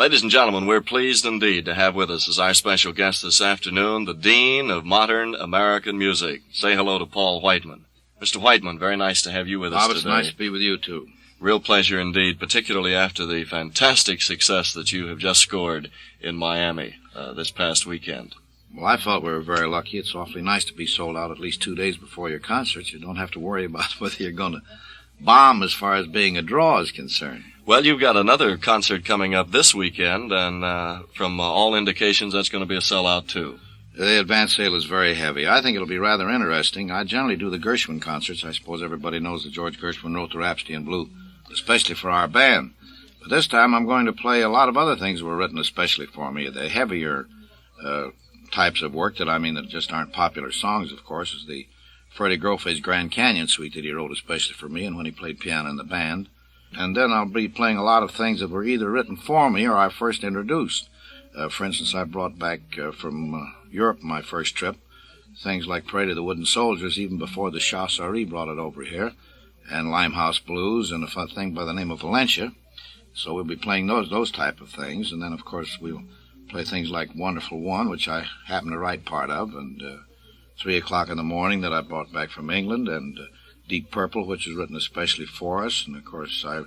Ladies and gentlemen, we're pleased indeed to have with us as our special guest this afternoon the Dean of Modern American Music. Say hello to Paul Whiteman. Mr. Whiteman, very nice to have you with us today. It's nice to be with you, too. Real pleasure indeed, particularly after the fantastic success that you have just scored in Miami this past weekend. Well, I felt we were very lucky. It's awfully nice to be sold out at least 2 days before your concert. You don't have to worry about whether you're going to bomb as far as being a draw is concerned. Well, you've got another concert coming up this weekend, and from all indications, that's going to be a sellout, too. The advance sale is very heavy. I think it'll be rather interesting. I generally do the Gershwin concerts. I suppose everybody knows that George Gershwin wrote the Rhapsody in Blue, especially for our band. But this time I'm going to play a lot of other things that were written especially for me. The heavier types of work that just aren't popular songs, of course, is the Freddie Grofe's Grand Canyon Suite that he wrote especially for me and when he played piano in the band. And then I'll be playing a lot of things that were either written for me or I first introduced. For instance, I brought back from Europe, my first trip, things like Parade of the Wooden Soldiers, even before the Chasseurs brought it over here, and Limehouse Blues, and a thing by the name of Valencia. So we'll be playing those type of things. And then, of course, we'll play things like Wonderful One, which I happen to write part of, and 3 o'clock in the Morning that I brought back from England, and Deep Purple, which is written especially for us, and of course I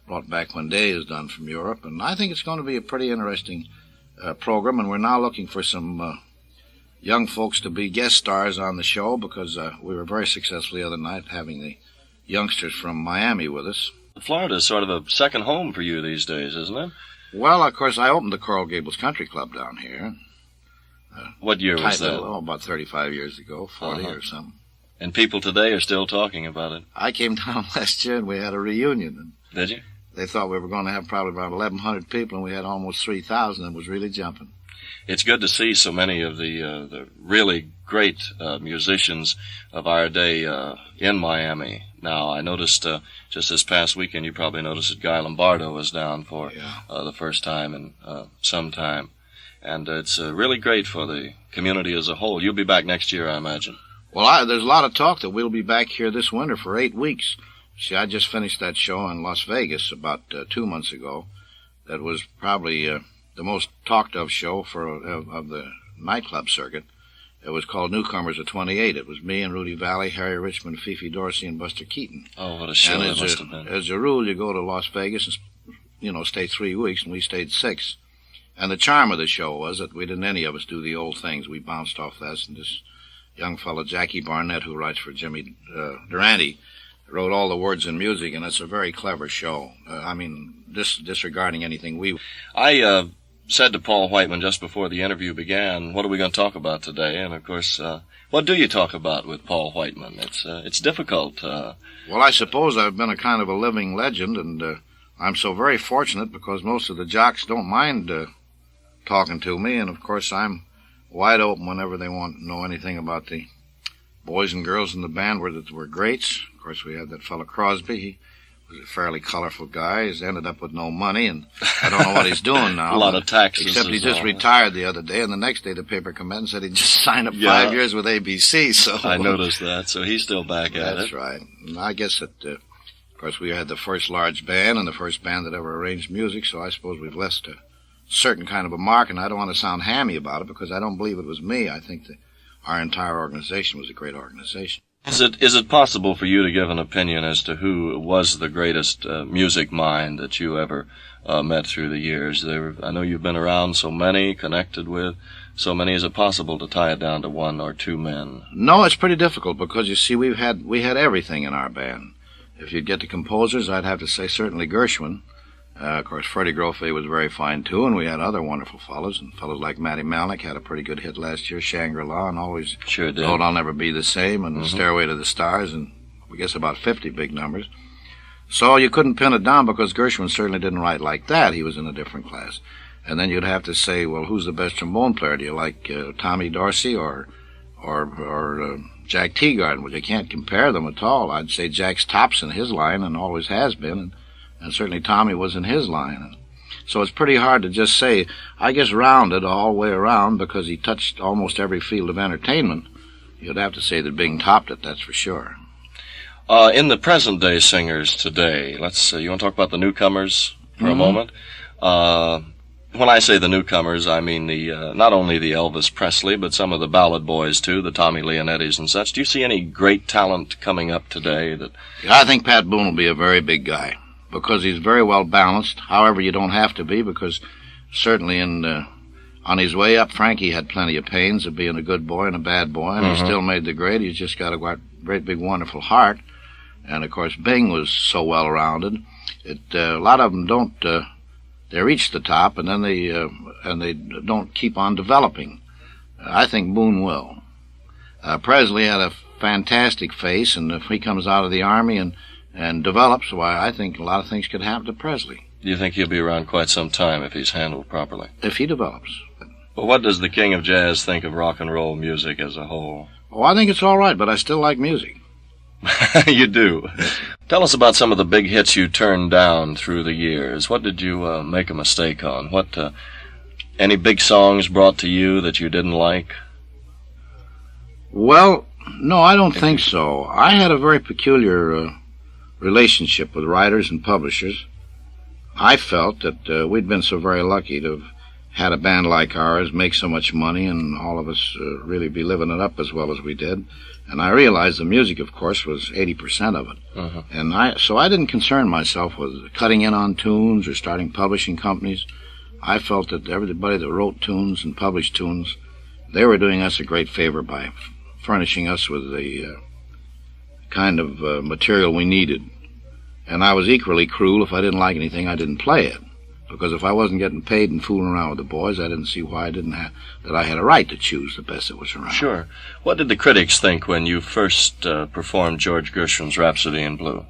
brought back When Day Is Done from Europe, and I think it's going to be a pretty interesting program, and we're now looking for some young folks to be guest stars on the show because we were very successful the other night having the youngsters from Miami with us. Florida is sort of a second home for you these days, isn't it? Well, of course, I opened the Coral Gables Country Club down here. What year was that? Oh, about 35 years ago, 40 or something. And people today are still talking about it. I came down last year and we had a reunion. Did you? They thought we were going to have probably about 1,100 people, and we had almost 3,000, and it was really jumping. It's good to see so many of the really great musicians of our day in Miami. Now, I noticed just this past weekend, you probably noticed that Guy Lombardo was down for the first time in some time. And it's really great for the community as a whole. You'll be back next year, I imagine. Well, there's a lot of talk that we'll be back here this winter for 8 weeks. See, I just finished that show in Las Vegas about 2 months ago. That was probably the most talked-of show of the nightclub circuit. It was called Newcomers of 28. It was me and Rudy Valley, Harry Richmond, Fifi Dorsey, and Buster Keaton. Oh, what a show that must have been. As a rule, you go to Las Vegas and, stay 3 weeks, and we stayed 6. And the charm of the show was that we didn't any of us do the old things. We bounced off this, and this young fellow, Jackie Barnett, who writes for Jimmy Durante, wrote all the words and music, and it's a very clever show. Disregarding anything I said to Paul Whiteman just before the interview began, what are we going to talk about today? And, of course, what do you talk about with Paul Whiteman? It's difficult. Well, I suppose I've been a kind of a living legend, and I'm so very fortunate because most of the jocks don't mind talking to me, and, of course, I'm wide open whenever they want to know anything about the boys and girls in the band that were greats. Of course, we had that fellow Crosby. He was a fairly colorful guy. He's ended up with no money, and I don't know what he's doing now. A lot of taxes. Except he just retired the other day, and the next day the paper came in and said he just signed up 5 years with ABC. So I noticed that. So he's still back at it. That's right. And I guess that, of course, we had the first large band and the first band that ever arranged music, so I suppose we've left a certain kind of a mark, and I don't want to sound hammy about it because I don't believe it was me. I think that our entire organization was a great organization. Is it possible for you to give an opinion as to who was the greatest music mind that you ever met through the years? I know you've been around so many, connected with so many. Is it possible to tie it down to one or two men? No, it's pretty difficult because, you see, we had everything in our band. If you'd get to composers, I'd have to say certainly Gershwin. Of course, Freddie Grofe was very fine, too, and we had other wonderful fellows. And fellows like Matty Malnick had a pretty good hit last year, Shangri-La, and always Sure did. Lord, I'll Never Be the Same, and Stairway to the Stars, and I guess about 50 big numbers. So you couldn't pin it down because Gershwin certainly didn't write like that. He was in a different class. And then you'd have to say, well, who's the best trombone player? Do you like Tommy Dorsey or Jack Teagarden? Well, you can't compare them at all. I'd say Jack's tops in his line and always has been, and certainly Tommy was in his line. So it's pretty hard to just say, I guess rounded all the way around because he touched almost every field of entertainment. You'd have to say that Bing topped it, that's for sure. In the present-day singers today, you want to talk about the newcomers for a moment? When I say the newcomers, I mean not only the Elvis Presley, but some of the ballad boys, too, the Tommy Leonettis and such. Do you see any great talent coming up today? I think Pat Boone will be a very big guy because he's very well balanced. However, you don't have to be, because certainly on his way up, Frankie had plenty of pains of being a good boy and a bad boy, and he still made the grade. He's just got a great big wonderful heart. And of course Bing was so well rounded. A lot of them don't. They reach the top, and then they don't keep on developing. I think Boone will. Presley had a fantastic face, and if he comes out of the Army and develops, why, I think a lot of things could happen to Presley. Do you think he'll be around quite some time if he's handled properly? If he develops. Well, what does the king of jazz think of rock and roll music as a whole? Oh, I think it's all right, but I still like music. You do. Tell us about some of the big hits you turned down through the years. What did you make a mistake on? Any big songs brought to you that you didn't like? Well, no, I don't think so. I had a very peculiar relationship with writers and publishers. I felt that we'd been so very lucky to have had a band like ours make so much money, and all of us really be living it up as well as we did. And I realized the music, of course, was 80% of it. And so I didn't concern myself with cutting in on tunes or starting publishing companies. I felt that everybody that wrote tunes and published tunes, they were doing us a great favor by furnishing us with the kind of material we needed. And I was equally cruel. If I didn't like anything, I didn't play it. Because if I wasn't getting paid and fooling around with the boys, I didn't see why that I had a right to choose the best that was around. Sure. What did the critics think when you first performed George Gershwin's Rhapsody in Blue?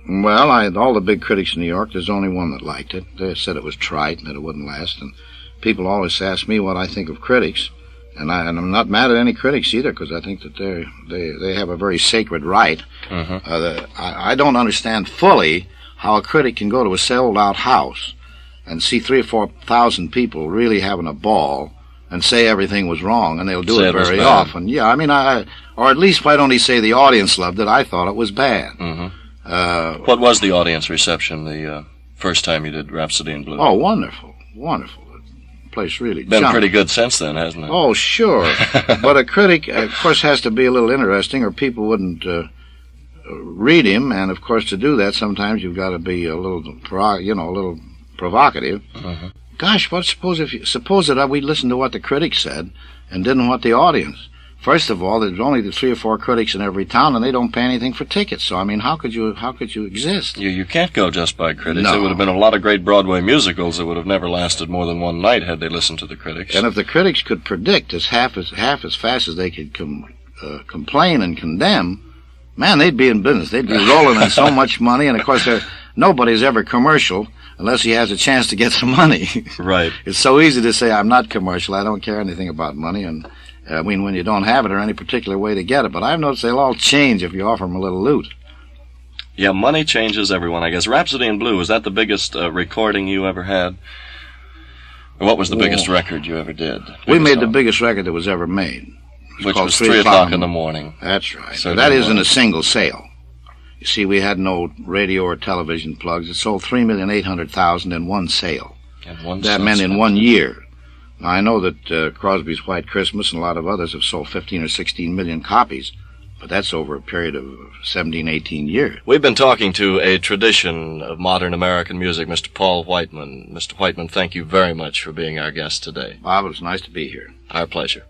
Well, all the big critics in New York, there's only one that liked it. They said it was trite and that it wouldn't last. And people always ask me what I think of critics. And I'm not mad at any critics either, because I think that they have a very sacred right. I don't understand fully how a critic can go to a sold-out house and see 3,000 or 4,000 people really having a ball and say everything was wrong, and they'll do it very often. Yeah, I mean, or at least why don't he say the audience loved it? I thought it was bad. What was the audience reception the first time you did Rhapsody in Blue? Oh, wonderful, wonderful. The place really been jumped. Pretty good since then, hasn't it? Oh, sure. But a critic, of course, has to be a little interesting, or people wouldn't read him. And of course, to do that, sometimes you've got to be a little, a little provocative. Gosh, suppose that we listened to what the critics said and didn't what the audience. First of all, there's only the 3 or 4 critics in every town, and they don't pay anything for tickets. So I mean, how could you exist? You can't go just by critics. No. There would have been a lot of great Broadway musicals that would have never lasted more than one night had they listened to the critics. And if the critics could predict as half as fast as they could complain and condemn, man, they'd be in business. They'd be rolling in so much money, and of course, nobody's ever commercial unless he has a chance to get some money. Right. It's so easy to say, I'm not commercial, I don't care anything about money, and I mean, when you don't have it or any particular way to get it. But I've noticed they'll all change if you offer them a little loot. Yeah, money changes everyone, I guess. Rhapsody in Blue, was that the biggest recording you ever had? Or what was the biggest record you ever did? We made the biggest record that was ever made. Which was 3 o'clock in the morning. That's right. So that isn't a single sale. You see, we had no radio or television plugs. It sold 3,800,000 in one sale. That meant in 1 year. Now, I know that Crosby's White Christmas and a lot of others have sold 15 or 16 million copies, but that's over a period of 17, 18 years. We've been talking to a tradition of modern American music, Mr. Paul Whiteman. Mr. Whiteman, thank you very much for being our guest today. Bob, it was nice to be here. Our pleasure.